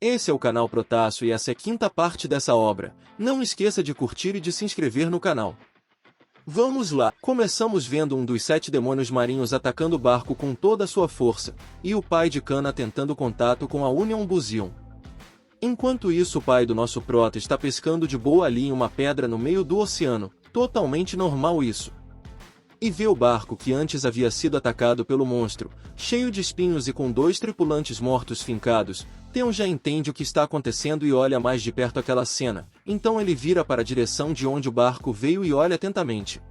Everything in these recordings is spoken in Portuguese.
Esse é o canal Protaço e essa é a quinta parte dessa obra. Não esqueça de curtir e de se inscrever no canal. Vamos lá! Começamos vendo um dos 7 demônios marinhos atacando o barco com toda a sua força, e o pai de Kana tentando contato com a Union Bushion. Enquanto isso, o pai do nosso prota está pescando de boa ali em uma pedra no meio do oceano, totalmente normal isso. E vê o barco que antes havia sido atacado pelo monstro, cheio de espinhos e com 2 tripulantes mortos fincados. Theon já entende o que está acontecendo e olha mais de perto aquela cena, então ele vira para a direção de onde o barco veio e olha atentamente.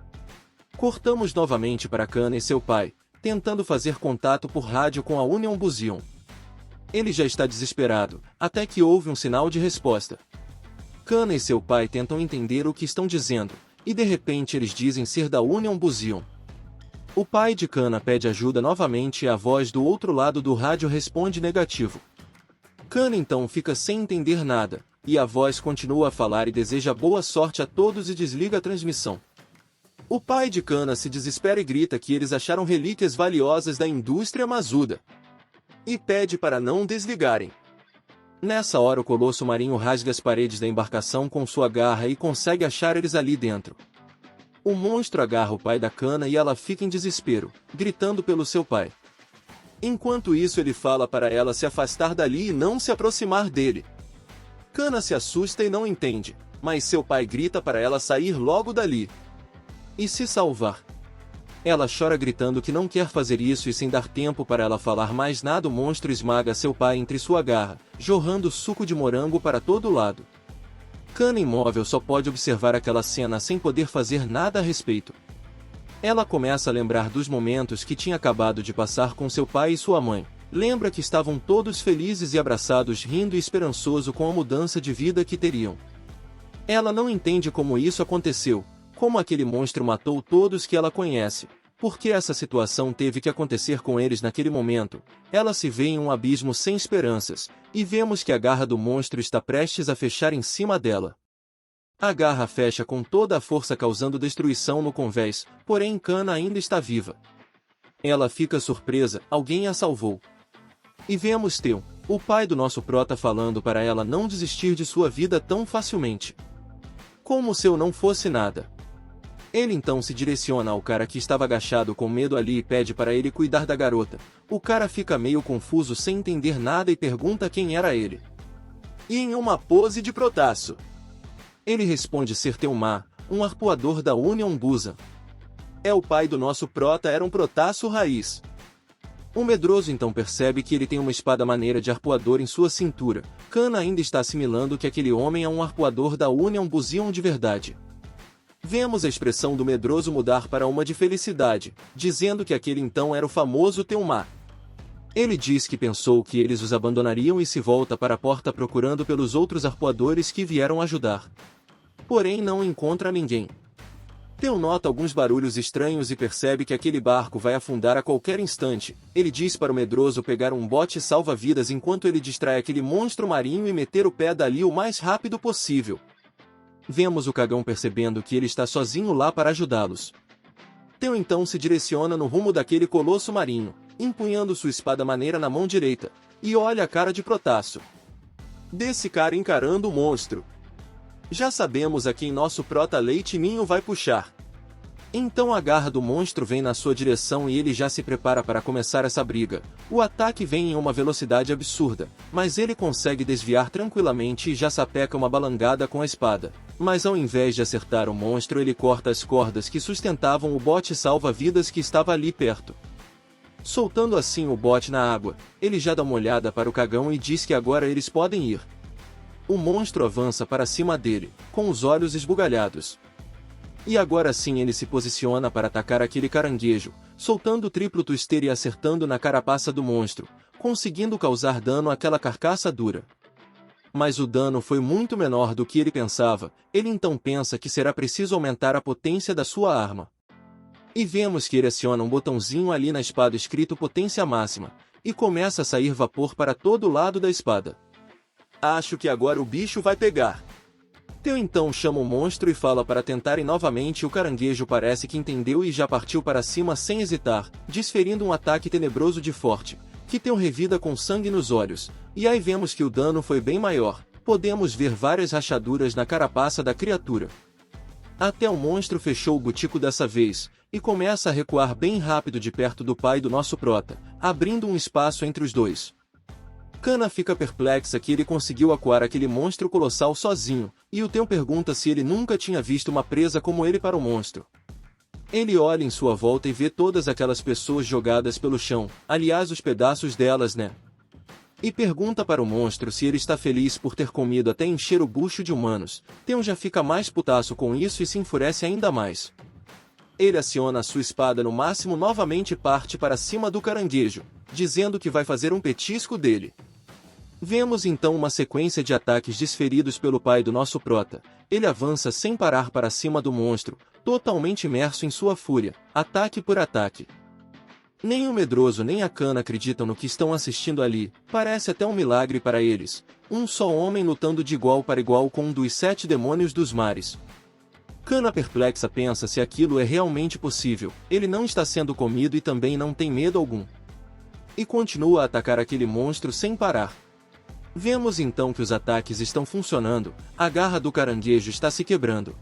Cortamos novamente para Kana e seu pai, tentando fazer contato por rádio com a Union Bushion. Ele já está desesperado, até que houve um sinal de resposta. Kana e seu pai tentam entender o que estão dizendo, e de repente eles dizem ser da Union Bushion. O pai de Kana pede ajuda novamente e a voz do outro lado do rádio responde negativo. Kana então fica sem entender nada, e a voz continua a falar e deseja boa sorte a todos e desliga a transmissão. O pai de Kana se desespera e grita que eles acharam relíquias valiosas da indústria Masuda. E pede para não desligarem. Nessa hora o colosso marinho rasga as paredes da embarcação com sua garra e consegue achar eles ali dentro. O monstro agarra o pai da Kana e ela fica em desespero, gritando pelo seu pai. Enquanto isso ele fala para ela se afastar dali e não se aproximar dele. Kana se assusta e não entende, mas seu pai grita para ela sair logo dali e se salvar. Ela chora gritando que não quer fazer isso e sem dar tempo para ela falar mais nada o monstro esmaga seu pai entre sua garra, jorrando suco de morango para todo lado. Kana imóvel só pode observar aquela cena sem poder fazer nada a respeito. Ela começa a lembrar dos momentos que tinha acabado de passar com seu pai e sua mãe. Lembra que estavam todos felizes e abraçados rindo e esperançoso com a mudança de vida que teriam. Ela não entende como isso aconteceu, como aquele monstro matou todos que ela conhece, porque essa situação teve que acontecer com eles naquele momento. Ela se vê em um abismo sem esperanças, e vemos que a garra do monstro está prestes a fechar em cima dela. A garra fecha com toda a força causando destruição no convés, porém Kana ainda está viva. Ela fica surpresa, alguém a salvou. E vemos Theon, o pai do nosso prota falando para ela não desistir de sua vida tão facilmente. Como se eu não fosse nada. Ele então se direciona ao cara que estava agachado com medo ali e pede para ele cuidar da garota. O cara fica meio confuso sem entender nada e pergunta quem era ele. E em uma pose de protaço. Ele responde ser Theon, um arpoador da Union Bushion. É o pai do nosso prota, era um protaço raiz. O medroso então percebe que ele tem uma espada maneira de arpoador em sua cintura. Kana ainda está assimilando que aquele homem é um arpoador da Union Bushion de verdade. Vemos a expressão do medroso mudar para uma de felicidade, dizendo que aquele então era o famoso Theon. Ele diz que pensou que eles os abandonariam e se volta para a porta procurando pelos outros arpoadores que vieram ajudar. Porém não encontra ninguém. Theon nota alguns barulhos estranhos e percebe que aquele barco vai afundar a qualquer instante. Ele diz para o medroso pegar um bote salva-vidas enquanto ele distrai aquele monstro marinho e meter o pé dali o mais rápido possível. Vemos o cagão percebendo que ele está sozinho lá para ajudá-los. Theon então se direciona no rumo daquele colosso marinho, empunhando sua espada maneira na mão direita, e olha a cara de protaço desse cara encarando o monstro. Já sabemos a quem nosso prota Leite Ninho vai puxar. Então a garra do monstro vem na sua direção e ele já se prepara para começar essa briga. O ataque vem em uma velocidade absurda, mas ele consegue desviar tranquilamente e já sapeca uma balangada com a espada. Mas ao invés de acertar o monstro ele corta as cordas que sustentavam o bote salva-vidas que estava ali perto. Soltando assim o bote na água, ele já dá uma olhada para o cagão e diz que agora eles podem ir. O monstro avança para cima dele, com os olhos esbugalhados. E agora sim ele se posiciona para atacar aquele caranguejo, soltando o triplo twister e acertando na carapaça do monstro, conseguindo causar dano àquela carcaça dura. Mas o dano foi muito menor do que ele pensava. Ele então pensa que será preciso aumentar a potência da sua arma. E vemos que ele aciona um botãozinho ali na espada escrito potência máxima, e começa a sair vapor para todo lado da espada. Acho que agora o bicho vai pegar. Theon então chama o monstro e fala para tentarem novamente e o caranguejo parece que entendeu e já partiu para cima sem hesitar, desferindo um ataque tenebroso de forte, que Theon revida com sangue nos olhos, e aí vemos que o dano foi bem maior. Podemos ver várias rachaduras na carapaça da criatura. Até o monstro fechou o butico dessa vez, e começa a recuar bem rápido de perto do pai do nosso prota, abrindo um espaço entre os dois. Kana fica perplexa que ele conseguiu acuar aquele monstro colossal sozinho, e o Theon pergunta se ele nunca tinha visto uma presa como ele para o monstro. Ele olha em sua volta e vê todas aquelas pessoas jogadas pelo chão, aliás os pedaços delas, né? E pergunta para o monstro se ele está feliz por ter comido até encher o bucho de humanos. Theon já fica mais putaço com isso e se enfurece ainda mais. Ele aciona a sua espada no máximo novamente e parte para cima do caranguejo, dizendo que vai fazer um petisco dele. Vemos então uma sequência de ataques desferidos pelo pai do nosso prota. Ele avança sem parar para cima do monstro, totalmente imerso em sua fúria, ataque por ataque. Nem o medroso nem a Kana acreditam no que estão assistindo ali, parece até um milagre para eles. Um só homem lutando de igual para igual com um dos 7 demônios dos mares. Kana perplexa pensa se aquilo é realmente possível, ele não está sendo comido e também não tem medo algum. E continua a atacar aquele monstro sem parar. Vemos então que os ataques estão funcionando, a garra do caranguejo está se quebrando.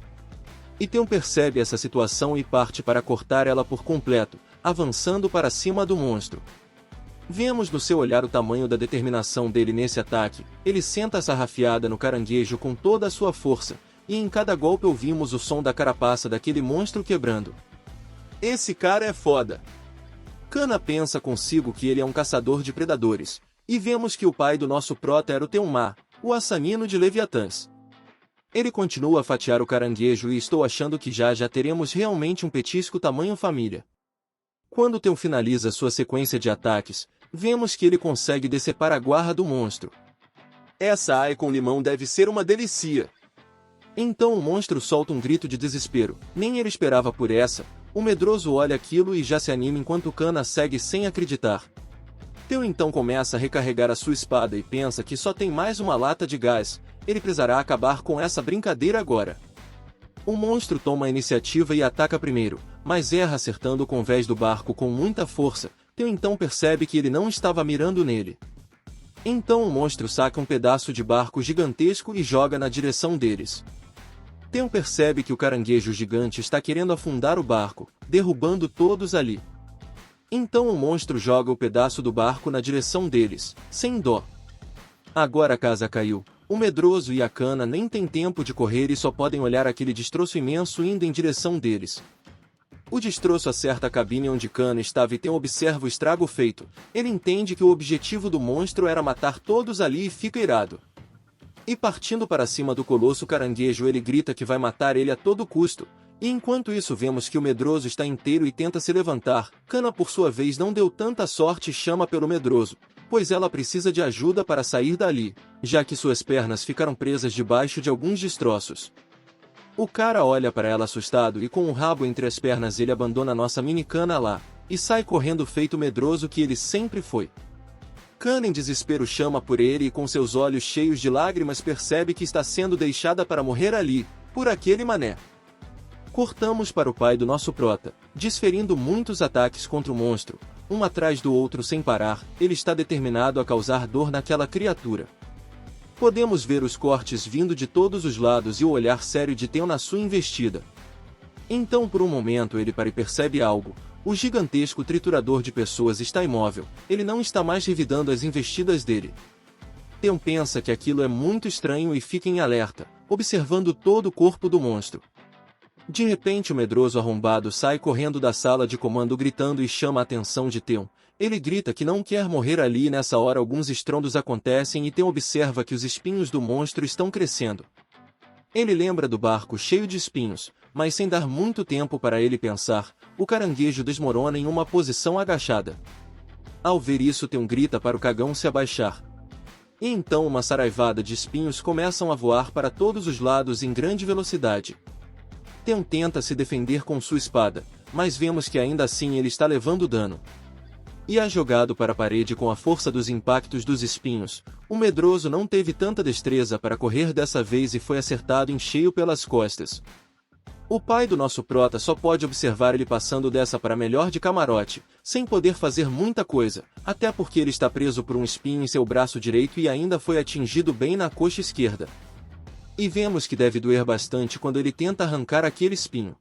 E Theon percebe essa situação e parte para cortar ela por completo, avançando para cima do monstro. Vemos no seu olhar o tamanho da determinação dele nesse ataque. Ele senta a sarrafiada no caranguejo com toda a sua força, e em cada golpe ouvimos o som da carapaça daquele monstro quebrando. Esse cara é foda. Kana pensa consigo que ele é um caçador de predadores, e vemos que o pai do nosso prota era o Theonmar, o assassino de Leviatãs. Ele continua a fatiar o caranguejo e estou achando que já teremos realmente um petisco tamanho família. Quando Theon finaliza sua sequência de ataques, vemos que ele consegue decepar a guarda do monstro. Essa ai com limão deve ser uma delícia. Então o monstro solta um grito de desespero, nem ele esperava por essa. O medroso olha aquilo e já se anima enquanto Kana segue sem acreditar. Theon então começa a recarregar a sua espada e pensa que só tem mais uma lata de gás. Ele precisará acabar com essa brincadeira agora. O monstro toma a iniciativa e ataca primeiro, mas erra acertando o convés do barco com muita força. Theon então percebe que ele não estava mirando nele. Então o monstro saca um pedaço de barco gigantesco e joga na direção deles. Theon percebe que o caranguejo gigante está querendo afundar o barco, derrubando todos ali. Então o monstro joga o pedaço do barco na direção deles, sem dó. Agora a casa caiu. O medroso e a Kana nem têm tempo de correr e só podem olhar aquele destroço imenso indo em direção deles. O destroço acerta a cabine onde Kana estava e Theon observa o estrago feito. Ele entende que o objetivo do monstro era matar todos ali e fica irado. E partindo para cima do colosso caranguejo ele grita que vai matar ele a todo custo. E enquanto isso vemos que o medroso está inteiro e tenta se levantar. Kana por sua vez não deu tanta sorte e chama pelo medroso, pois ela precisa de ajuda para sair dali, já que suas pernas ficaram presas debaixo de alguns destroços. O cara olha para ela assustado e com o rabo entre as pernas ele abandona nossa mini Kana lá, e sai correndo feito medroso que ele sempre foi. Kana em desespero chama por ele e com seus olhos cheios de lágrimas percebe que está sendo deixada para morrer ali, por aquele mané. Cortamos para o pai do nosso prota, desferindo muitos ataques contra o monstro, um atrás do outro sem parar. Ele está determinado a causar dor naquela criatura. Podemos ver os cortes vindo de todos os lados e o olhar sério de Theon na sua investida. Então por um momento ele para e percebe algo. O gigantesco triturador de pessoas está imóvel, ele não está mais revidando as investidas dele. Theon pensa que aquilo é muito estranho e fica em alerta, observando todo o corpo do monstro. De repente o medroso arrombado sai correndo da sala de comando gritando e chama a atenção de Theon. Ele grita que não quer morrer ali e nessa hora alguns estrondos acontecem e Theon observa que os espinhos do monstro estão crescendo. Ele lembra do barco cheio de espinhos, mas sem dar muito tempo para ele pensar, o caranguejo desmorona em uma posição agachada. Ao ver isso Theon grita para o cagão se abaixar. E então uma saraivada de espinhos começam a voar para todos os lados em grande velocidade. Theon tenta se defender com sua espada, mas vemos que ainda assim ele está levando dano. E é jogado para a parede com a força dos impactos dos espinhos. O medroso não teve tanta destreza para correr dessa vez e foi acertado em cheio pelas costas. O pai do nosso prota só pode observar ele passando dessa para melhor de camarote, sem poder fazer muita coisa, até porque ele está preso por um espinho em seu braço direito e ainda foi atingido bem na coxa esquerda. E vemos que deve doer bastante quando ele tenta arrancar aquele espinho.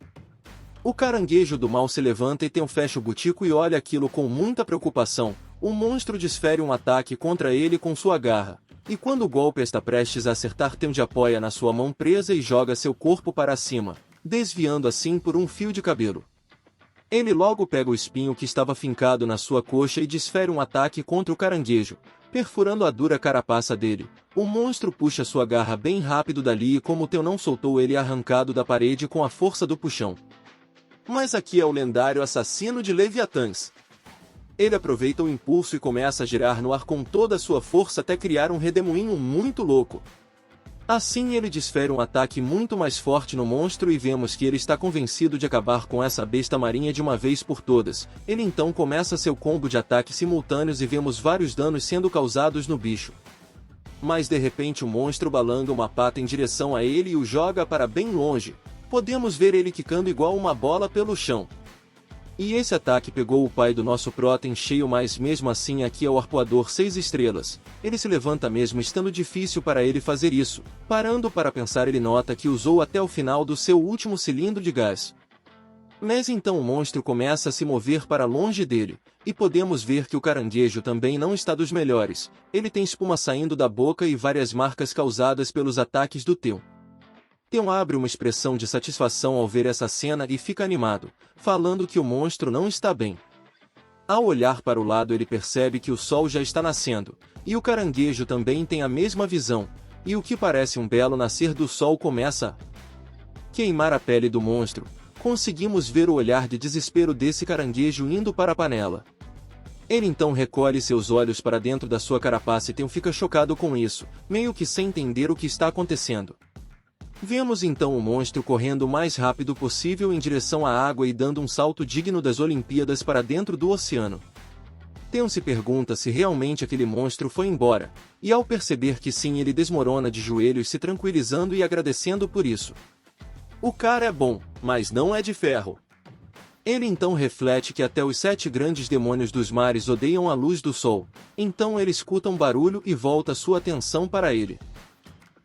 O caranguejo do mal se levanta e fecha o butico e olha aquilo com muita preocupação. O monstro desfere um ataque contra ele com sua garra, e quando o golpe está prestes a acertar, Tenji apoia na sua mão presa e joga seu corpo para cima, desviando assim por um fio de cabelo. Ele logo pega o espinho que estava fincado na sua coxa e desfere um ataque contra o caranguejo, perfurando a dura carapaça dele. O monstro puxa sua garra bem rápido dali e como Teu não soltou, ele é arrancado da parede com a força do puxão. Mas aqui é o lendário assassino de Leviatãs. Ele aproveita o impulso e começa a girar no ar com toda a sua força até criar um redemoinho muito louco. Assim ele desfere um ataque muito mais forte no monstro e vemos que ele está convencido de acabar com essa besta marinha de uma vez por todas. Ele então começa seu combo de ataques simultâneos e vemos vários danos sendo causados no bicho. Mas de repente o monstro balanga uma pata em direção a ele e o joga para bem longe. Podemos ver ele quicando igual uma bola pelo chão. E esse ataque pegou o pai do nosso prota em cheio, mas mesmo assim aqui é o arpoador 6 estrelas. Ele se levanta mesmo estando difícil para ele fazer isso. Parando para pensar, ele nota que usou até o final do seu último cilindro de gás. Mas então o monstro começa a se mover para longe dele, e podemos ver que o caranguejo também não está dos melhores. Ele tem espuma saindo da boca e várias marcas causadas pelos ataques do Teu. Teu abre uma expressão de satisfação ao ver essa cena e fica animado, falando que o monstro não está bem. Ao olhar para o lado, ele percebe que o sol já está nascendo, e o caranguejo também tem a mesma visão, e o que parece um belo nascer do sol começa a queimar a pele do monstro. Conseguimos ver o olhar de desespero desse caranguejo indo para a panela. Ele então recolhe seus olhos para dentro da sua carapaça e Teu fica chocado com isso, meio que sem entender o que está acontecendo. Vemos então o monstro correndo o mais rápido possível em direção à água e dando um salto digno das Olimpíadas para dentro do oceano. Teu se pergunta se realmente aquele monstro foi embora, e ao perceber que sim, ele desmorona de joelhos, se tranquilizando e agradecendo por isso. O cara é bom, mas não é de ferro. Ele então reflete que até os 7 grandes demônios dos mares odeiam a luz do sol, então ele escuta um barulho e volta sua atenção para ele.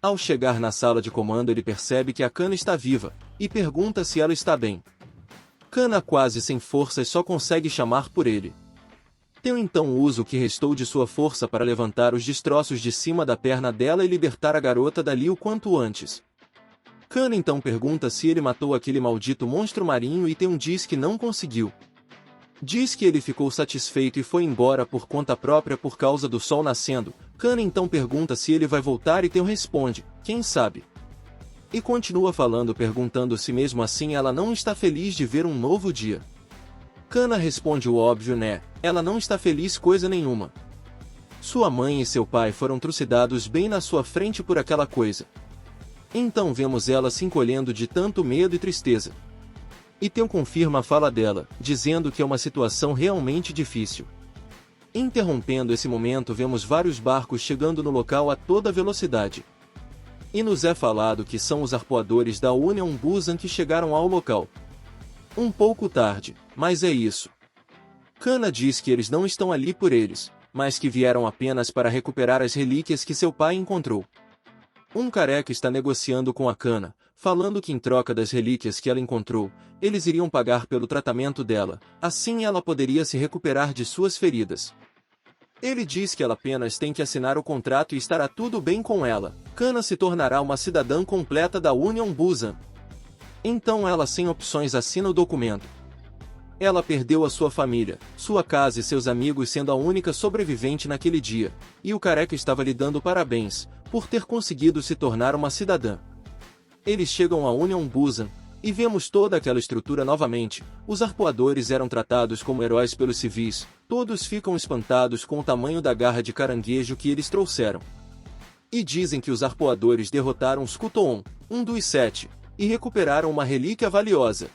Ao chegar na sala de comando, ele percebe que a Kana está viva, e pergunta se ela está bem. Kana, quase sem forças, só consegue chamar por ele. Teu então usa o que restou de sua força para levantar os destroços de cima da perna dela e libertar a garota dali o quanto antes. Kana então pergunta se ele matou aquele maldito monstro marinho e Teu diz que não conseguiu. Diz que ele ficou satisfeito e foi embora por conta própria por causa do sol nascendo. Kana então pergunta se ele vai voltar e Teu responde, quem sabe. E continua falando, perguntando se mesmo assim ela não está feliz de ver um novo dia. Kana responde o óbvio, né? Ela não está feliz coisa nenhuma. Sua mãe e seu pai foram trucidados bem na sua frente por aquela coisa. Então vemos ela se encolhendo de tanto medo e tristeza. E Teu confirma a fala dela, dizendo que é uma situação realmente difícil. Interrompendo esse momento, vemos vários barcos chegando no local a toda velocidade. E nos é falado que são os arpoadores da Union Busan que chegaram ao local. Um pouco tarde, mas é isso. Kana diz que eles não estão ali por eles, mas que vieram apenas para recuperar as relíquias que seu pai encontrou. Um careca está negociando com a Kana, falando que em troca das relíquias que ela encontrou, eles iriam pagar pelo tratamento dela, assim ela poderia se recuperar de suas feridas. Ele diz que ela apenas tem que assinar o contrato e estará tudo bem com ela. Kana se tornará uma cidadã completa da Union Busan. Então ela, sem opções, assina o documento. Ela perdeu a sua família, sua casa e seus amigos, sendo a única sobrevivente naquele dia, e o careca estava lhe dando parabéns, por ter conseguido se tornar uma cidadã. Eles chegam à Union Busan, e vemos toda aquela estrutura novamente. Os arpoadores eram tratados como heróis pelos civis, todos ficam espantados com o tamanho da garra de caranguejo que eles trouxeram. E dizem que os arpoadores derrotaram os Kutoon, um dos 7, e recuperaram uma relíquia valiosa.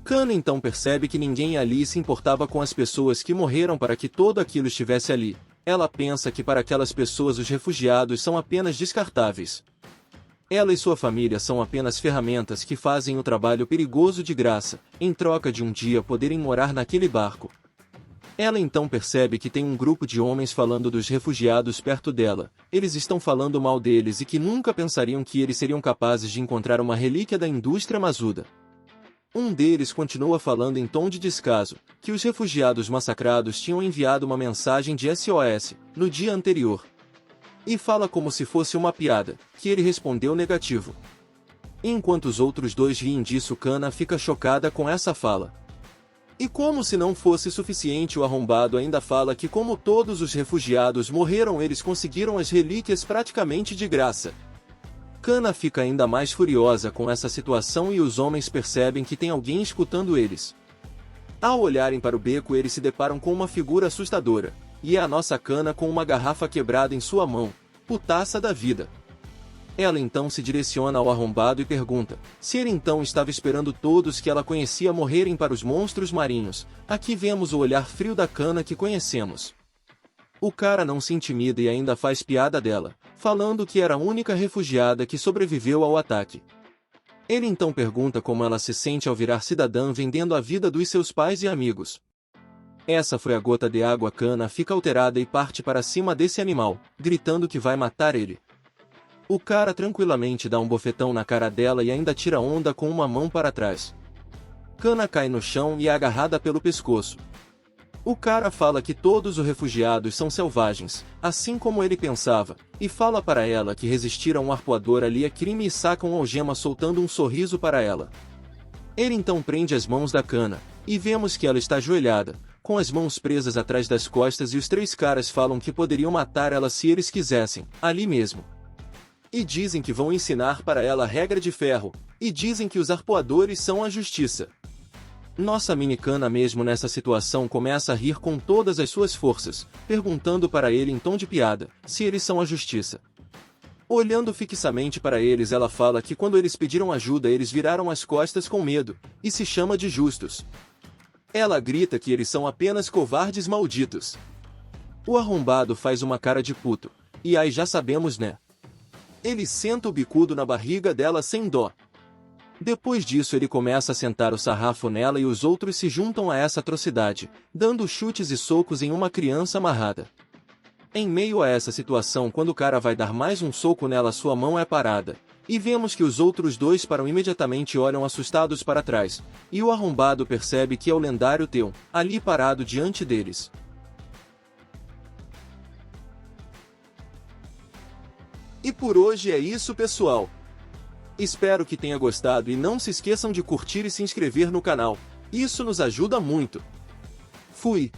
Kana então percebe que ninguém ali se importava com as pessoas que morreram para que todo aquilo estivesse ali. Ela pensa que para aquelas pessoas os refugiados são apenas descartáveis. Ela e sua família são apenas ferramentas que fazem o trabalho perigoso de graça, em troca de um dia poderem morar naquele barco. Ela então percebe que tem um grupo de homens falando dos refugiados perto dela. Eles estão falando mal deles e que nunca pensariam que eles seriam capazes de encontrar uma relíquia da indústria maçuda. Um deles continua falando em tom de descaso, que os refugiados massacrados tinham enviado uma mensagem de SOS, no dia anterior. E fala como se fosse uma piada, que ele respondeu negativo. Enquanto os outros dois riem disso, Kana fica chocada com essa fala. E como se não fosse suficiente, o arrombado ainda fala que como todos os refugiados morreram, eles conseguiram as relíquias praticamente de graça. Kana fica ainda mais furiosa com essa situação e os homens percebem que tem alguém escutando eles. Ao olharem para o beco, eles se deparam com uma figura assustadora, e é a nossa Kana com uma garrafa quebrada em sua mão, putaça da vida. Ela então se direciona ao arrombado e pergunta se ele então estava esperando todos que ela conhecia morrerem para os monstros marinhos. Aqui vemos o olhar frio da Kana que conhecemos. O cara não se intimida e ainda faz piada dela, falando que era a única refugiada que sobreviveu ao ataque. Ele então pergunta como ela se sente ao virar cidadã vendendo a vida dos seus pais e amigos. Essa foi a gota de água. Kana fica alterada e parte para cima desse animal, gritando que vai matar ele. O cara tranquilamente dá um bofetão na cara dela e ainda tira onda com uma mão para trás. Kana cai no chão e é agarrada pelo pescoço. O cara fala que todos os refugiados são selvagens, assim como ele pensava, e fala para ela que resistir a um arpoador ali é crime e saca uma algema soltando um sorriso para ela. Ele então prende as mãos da Kana, e vemos que ela está ajoelhada, com as mãos presas atrás das costas, e os três caras falam que poderiam matar ela se eles quisessem, ali mesmo. E dizem que vão ensinar para ela a regra de ferro, e dizem que os arpoadores são a justiça. Nossa mini Kana mesmo nessa situação começa a rir com todas as suas forças, perguntando para ele em tom de piada, se eles são a justiça. Olhando fixamente para eles, ela fala que quando eles pediram ajuda eles viraram as costas com medo, e se chama de justos. Ela grita que eles são apenas covardes malditos. O arrombado faz uma cara de puto, e aí já sabemos, né? Ele senta o bicudo na barriga dela sem dó. Depois disso ele começa a sentar o sarrafo nela e os outros se juntam a essa atrocidade, dando chutes e socos em uma criança amarrada. Em meio a essa situação, quando o cara vai dar mais um soco nela, sua mão é parada, e vemos que os outros dois param imediatamente e olham assustados para trás, e o arrombado percebe que é o lendário Theon, ali parado diante deles. E por hoje é isso, pessoal. Espero que tenha gostado e não se esqueçam de curtir e se inscrever no canal, isso nos ajuda muito. Fui!